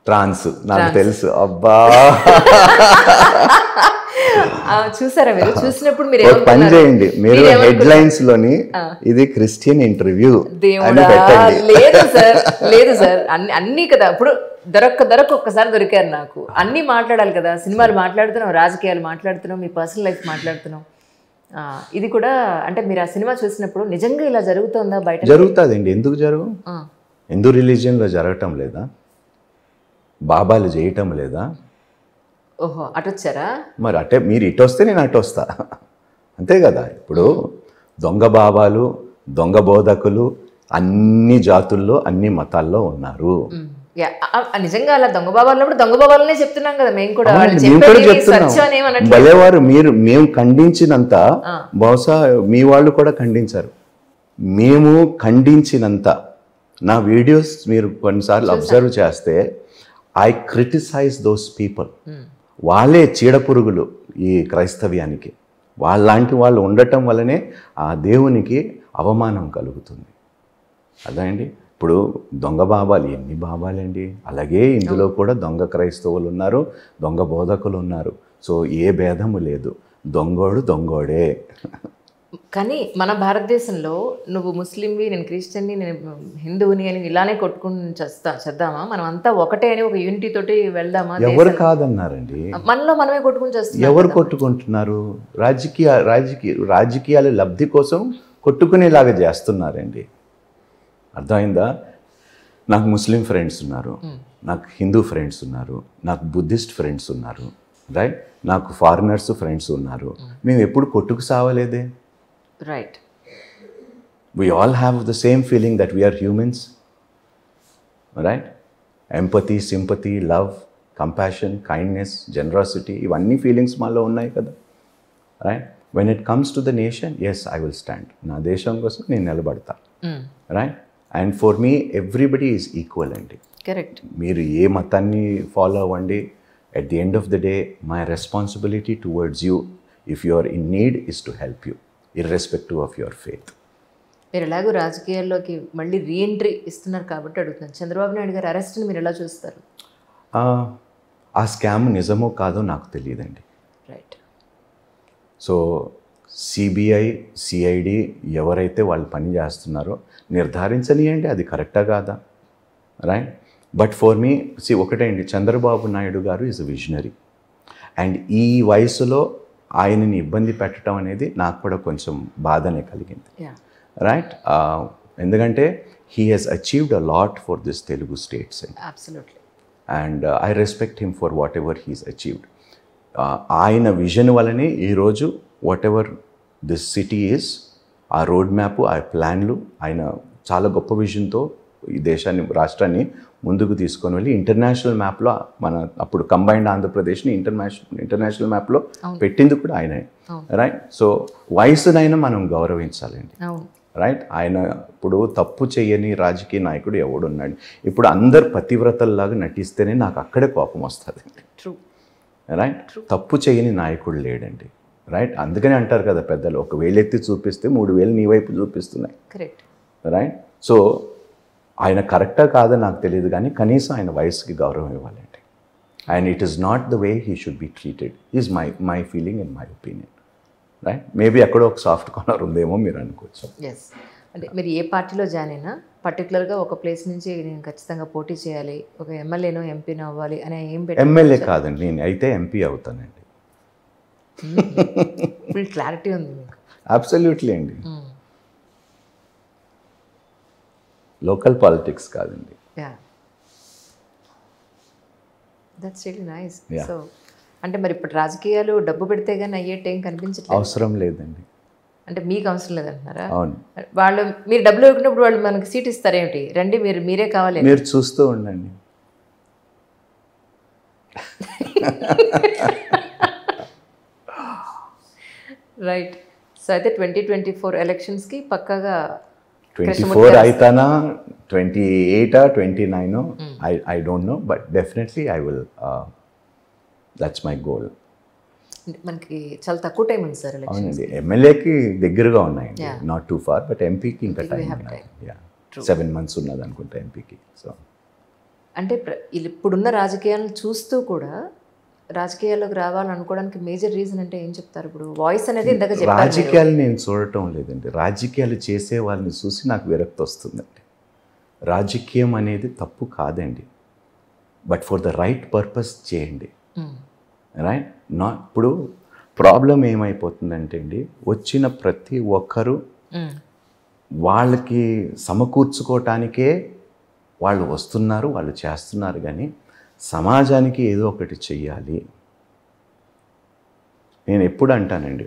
ట్రాన్స్ నాకు తెలుసు. అబ్బా చూసారా మీరు? చూసినప్పుడు మీరు ఒక పని చేయండి, మీరు హెడ్లైన్స్ లోని ఇది క్రిస్టియన్ ఇంటర్వ్యూ అని పెట్టండి. లేదు సార్, లేదు సార్, అన్ని కదా. ఇప్పుడు దొరక్క ఒక్కసారి దొరికారు నాకు. అన్ని మాట్లాడాలి కదా, సినిమాలు మాట్లాడుతున్నాం, రాజకీయాలు మాట్లాడుతున్నాం, మీ పర్సనల్ లైఫ్ మాట్లాడుతున్నాం. ఇది కూడా అంటే మీరు ఆ సినిమా చూసినప్పుడు నిజంగా ఇలా జరుగుతుందా బయట? జరుగుతుందండి, ఎందుకు జరుగు? హిందూ రిలీజియన్లో జరగటం లేదా? బాబాలు చేయటం లేదా? ఓహో, అటు వచ్చారా? మరి అటే మీరు ఇటు వస్తే నేను అటు వస్తా, అంతే కదా. ఇప్పుడు దొంగ బాబాలు, దొంగ బోధకులు అన్ని జాతుల్లో అన్ని మతాల్లో ఉన్నారు. నిజంగా అలా దొంగ బాబాలు దొంగ బాబాలనే చెప్తున్నాం కదా మేము కూడా. భలేవారు మీరు, మేము ఖండించినంత బహుశా మీ వాళ్ళు కూడా ఖండించారు. మేము ఖండించినంత నా వీడియోస్ మీరు కొన్నిసార్లు అబ్జర్వ్ చేస్తే ఐ క్రిటిసైజ్ దోస్ పీపుల్. వాళ్ళే చీడపురుగులు ఈ క్రైస్తవ్యానికి. వాళ్ళలాంటి వాళ్ళు ఉండటం వల్లనే ఆ దేవునికి అవమానం కలుగుతుంది. అదండి. ఇప్పుడు దొంగ బాబాలు ఎన్ని బాబాలండి? అలాగే ఇందులో కూడా దొంగ క్రైస్తవులు ఉన్నారు, దొంగ బోధకులు ఉన్నారు. సో ఏ భేదము లేదు, దొంగోడు దొంగోడే. కానీ మన భారతదేశంలో నువ్వు ముస్లింవి, నేను క్రిస్టియన్ని, నేను హిందువుని అని ఇలానే కొట్టుకుని చేద్దామా? మనం అంతా ఒకటే అని ఒక యూనిటీ తోటి వెళ్దామా? ఎవరు కాదన్నారండి? మనలో మనమే కొట్టుకుని చేస్తున్నాం. ఎవరు కొట్టుకుంటున్నారు? రాజకీయాల లబ్ధి కోసం కొట్టుకునేలాగా చేస్తున్నారండి. అర్థమైందా? నాకు ముస్లిం ఫ్రెండ్స్ ఉన్నారు, నాకు హిందూ ఫ్రెండ్స్ ఉన్నారు, నాకు బుద్ధిస్ట్ ఫ్రెండ్స్ ఉన్నారు, రైట్? నాకు ఫారినర్స్ ఫ్రెండ్స్ ఉన్నారు. మేము ఎప్పుడు కొట్టుకు సావలేదే. Right. We all have the same feeling that we are humans, right? Empathy, sympathy, love, compassion, kindness, generosity, ఇవన్నీ ఫీలింగ్స్ మాలో ఉన్నాయి కదా, right? When it comes to the nation, yes, I will stand. నా దేశం కోసం నేను నిలబడతా, right? And for me everybody is equal అండి. కరెక్ట్. మీరు ఏ మతాన్ని ఫాలో అవ్వండి, at the end of the day, my responsibility towards you, if you are in need, is to help you, irrespective of your faith. మీరు ఎలాగో రాజకీయాల్లోకి మళ్ళీ reentry ఇస్తున్నారు కాబట్టి అడుగుతున్నాను, చంద్రబాబు నాయుడు గారి అరెస్ట్ని మీరు ఎలా చూస్తారు? ఆ స్కామ్ నిజమో కాదో నాకు తెలియదండి. రైట్. సో సిబిఐ, సిఐడి ఎవరైతే వాళ్ళు పని చేస్తున్నారో నిర్ధారించనియండి అది కరెక్టా కాదా, రైట్? బట్ ఫర్ మీ ఒకటేండి, చంద్రబాబు నాయుడు గారు ఈజ్ అ విజనరీ. అండ్ ఈ వయసులో ఆయనని ఇబ్బంది పెట్టడం అనేది నాకు కూడా కొంచెం బాధనే కలిగింది, రైట్? ఎందుకంటే he has achieved a lot for this Telugu states and I respect him for whatever he's achieved. ఆయన విజన్ వల్లనే ఈరోజు whatever this city is, ఆ రోడ్ మ్యాప్, ఆ ప్లాన్లు, ఆయన చాలా గొప్ప విజన్తో ఈ దేశాన్ని, రాష్ట్రాన్ని ముందుకు తీసుకొని వెళ్ళి ఇంటర్నేషనల్ మ్యాప్లో మన అప్పుడు కంబైన్డ్ ఆంధ్రప్రదేశ్ని ఇంటర్నేషనల్ మ్యాప్లో పెట్టింది కూడా ఆయనే, రైట్? సో వయసునైనా మనం గౌరవించాలండి, రైట్? ఆయన ఇప్పుడు తప్పు చేయని రాజకీయ నాయకుడు ఎవడున్నాడు? ఇప్పుడు అందరు పతివ్రతల్లాగా నటిస్తేనే నాకు అక్కడే కోపం వస్తుంది, రైట్? తప్పు చేయని నాయకుడు లేడండి, రైట్? అందుకని అంటారు కదా పెద్దలు, ఒక వేలెత్తి చూపిస్తే 3 వేలు నీ వైపు చూపిస్తున్నాయి, రైట్? సో ఆయన కరెక్టా కాదో నాకు తెలియదు, కానీ కనీసం ఆయన వయసుకి గౌరవం ఇవ్వాలండి. And it is not the way he should be treated is my feeling and my opinion, right? Maybe ఎక్కడో ఒక సాఫ్ట్ కార్నర్ ఉందేమో మీరు అనుకోవచ్చు. ఎస్. అంటే మీరు ఏ పార్టీలో జాయిన్ అయినా పర్టికులర్గా ఒక ప్లేస్ నుంచి నేను ఖచ్చితంగా పోటీ చేయాలి, ఒక ఎమ్మెల్యేనో ఎంపీనో అవ్వాలి అని ఏం పెట్టి? ఎమ్మెల్యే కాదండి, నేను అయితే ఎంపీ అవుతానండి. ఫుల్ క్లారిటీ ఉంది మీకు. అబ్సల్యూట్లీ అండి. లోకల్ పాలిటిక్స్ కాదండి. That's really nice. సో అంటే మరి ఇప్పుడు రాజకీయాలు డబ్బు పెడితే కానీ అయ్యేట్ ఏం కనిపించట్లేదు? అవసరం లేదండి. అంటే మీకు అవసరం లేదంటున్నారా? అవును. వాళ్ళు మీరు డబ్బులు ఇవ్వకున్నప్పుడు వాళ్ళు మనకి సీట్ ఇస్తారేమిటి? రండి మీరే కావాలి, మీరు చూస్తూ ఉండండి. రైట్. సో అయితే 2024 ఎలక్షన్స్కి పక్కాగా 24 అయితానా, 28 29 I don't know, but definitely I will, that's my goal. మనకి చాలా తక్కువ టైం ఉంది సార్ ఎలక్షన్స్. అవునండి, ఎమ్మెల్యేకి దగ్గరగా ఉన్నాయండి, నాట్ టూ ఫార్, బట్ ఎంపీకి ఇంకా టైం 7 months ఉన్నది అనుకుంటా ఎంపీకి. సో అంటే ఇప్పుడున్న రాజకీయాలను చూస్తూ కూడా రాజకీయాల్లోకి రావాలనుకోవడానికి మేజర్ రీజన్ అంటే ఏం చెప్తారు? ఇప్పుడు వాయిస్ అనేది ఇందాక చెప్పారు. రాజకీయాలు నేను చూడటం లేదండి, రాజకీయాలు చేసే వాళ్ళని చూసి నాకు విరక్తి వస్తుందండి. రాజకీయం అనేది తప్పు కాదండి, but for the right purpose చేయండి. రైట్ నా ఇప్పుడు ప్రాబ్లం ఏమైపోతుందంటే అండి, వచ్చిన ప్రతి ఒక్కరూ వాళ్ళకి సమకూర్చుకోవటానికే వాళ్ళు వస్తున్నారు, వాళ్ళు చేస్తున్నారు, కానీ సమాజానికి ఏదో ఒకటి చెయ్యాలి. నేను ఎప్పుడు అంటానండి,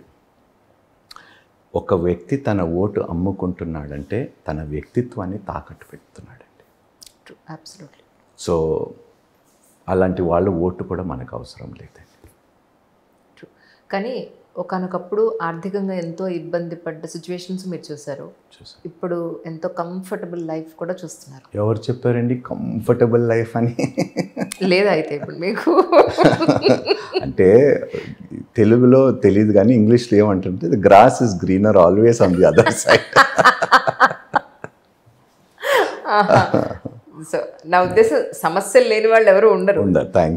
ఒక వ్యక్తి తన ఓటు అమ్ముకుంటున్నాడంటే తన వ్యక్తిత్వాన్ని తాకట్టు పెడుతున్నాడండి. అబ్సల్యూట్లీ. సో అలాంటి వాళ్ళు ఓటు కూడా మనకు అవసరం లేదండి. కానీ ఒకానొకప్పుడు ఆర్థికంగా ఎంతో ఇబ్బంది పడ్డ సిచ్యువేషన్స్ మీరు చూసారు. ఇప్పుడు ఎంతో కంఫర్టబుల్ లైఫ్ కూడా చూస్తున్నారు. ఎవరు చెప్పారండి కంఫర్టబుల్ లైఫ్ అని? లేదా అయితే ఇప్పుడు మీకు అంటే తెలుగులో తెలియదు కానీ ఇంగ్లీష్లో ఏమంటుంటే the grass is greener always on the other side. So నా ఉద్దేశం సమస్యలు లేని వాళ్ళు ఎవరు ఉండరు.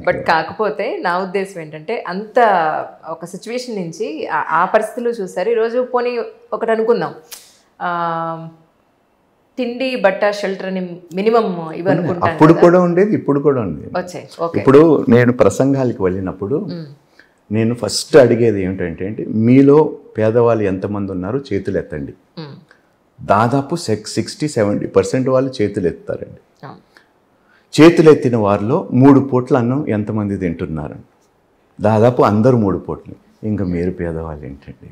But you. కాకపోతే నా ఉద్దేశం ఏంటంటే అంత ఒక సిచ్యువేషన్ నుంచి ఆ పరిస్థితులు చూసారు. ఈరోజు పోనీ ఒకటి అనుకుందాం, తిండి బట్ట షెల్టర్ అని మినిమం ఇవనుకుంటాను. అప్పుడు కూడా ఉండేది, ఇప్పుడు కూడా ఉండేది. వచ్చాయి. ఇప్పుడు నేను ప్రసంగాలకు వెళ్ళినప్పుడు నేను ఫస్ట్ అడిగేది ఏమిటంటే అంటే, మీలో పేదవాళ్ళు ఎంతమంది ఉన్నారు చేతులు ఎత్తండి. దాదాపు 60-70% వాళ్ళు చేతులు ఎత్తారండి. చేతులు ఎత్తిన వారిలో 3 పూట్ల అన్నం ఎంతమంది తింటున్నారు? దాదాపు అందరూ 3 పూటలు. ఇంకా మీరు పేదవాళ్ళు ఏంటండి?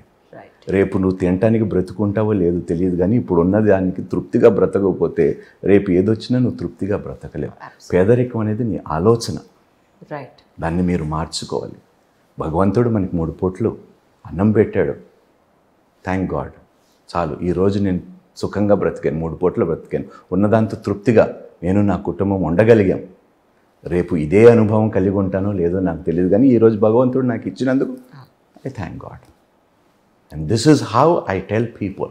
రేపు నువ్వు తినటానికి బ్రతుకుంటావో లేదో తెలియదు, కానీ ఇప్పుడు ఉన్న దానికి తృప్తిగా బ్రతకపోతే రేపు ఏదొచ్చినా నువ్వు తృప్తిగా బ్రతకలేవు. పేదరికం అనేది నీ ఆలోచన, దాన్ని మీరు మార్చుకోవాలి. భగవంతుడు మనకి 3 పూట్లు అన్నం పెట్టాడు, థ్యాంక్ గాడ్, చాలు. ఈరోజు నేను సుఖంగా బ్రతికాను, 3 పూట్లు బ్రతికాను, ఉన్నదాంతో తృప్తిగా నేను నా కుటుంబం ఉండగలిగాం. రేపు ఇదే అనుభవం కలిగి ఉంటానో లేదో నాకు తెలియదు, కానీ ఈరోజు భగవంతుడు నాకు ఇచ్చినందుకు I thank God. And this is how I tell people,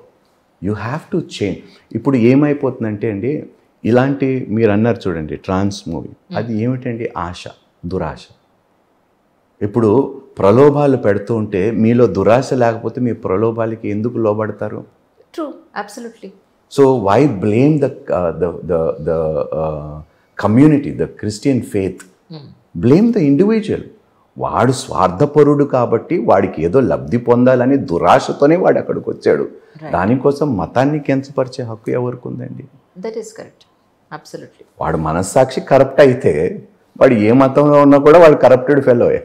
you have to change. ఇప్పుడు ఏమైపోతుందంటే అండి, ఇలాంటి మీరు అన్నారు చూడండి ట్రాన్స్ మూవీ, అది ఏమిటండి? ఆశ, దురాశ. ఇప్పుడు ప్రలోభాలు పెడుతూ ఉంటే మీలో దురాశ లేకపోతే మీ ప్రలోభాలకి ఎందుకు లోబడతారు? True, absolutely. So why blame the community, the Christian faith? Blame the individual. వాడు స్వార్థపరుడు కాబట్టి వాడికి ఏదో లబ్ధి పొందాలని దురాశతోనే వాడు అక్కడికి వచ్చాడు. దానికోసం మతాన్ని కించపరిచే హక్కు ఎవరికి ఉందండి? That is correct, absolutely. వాడు మనస్సాక్షి కరప్ట్ అయితే వాడు ఏ మతంలో ఉన్నా కూడా వాడు కరప్టెడ్ ఫెలోయే.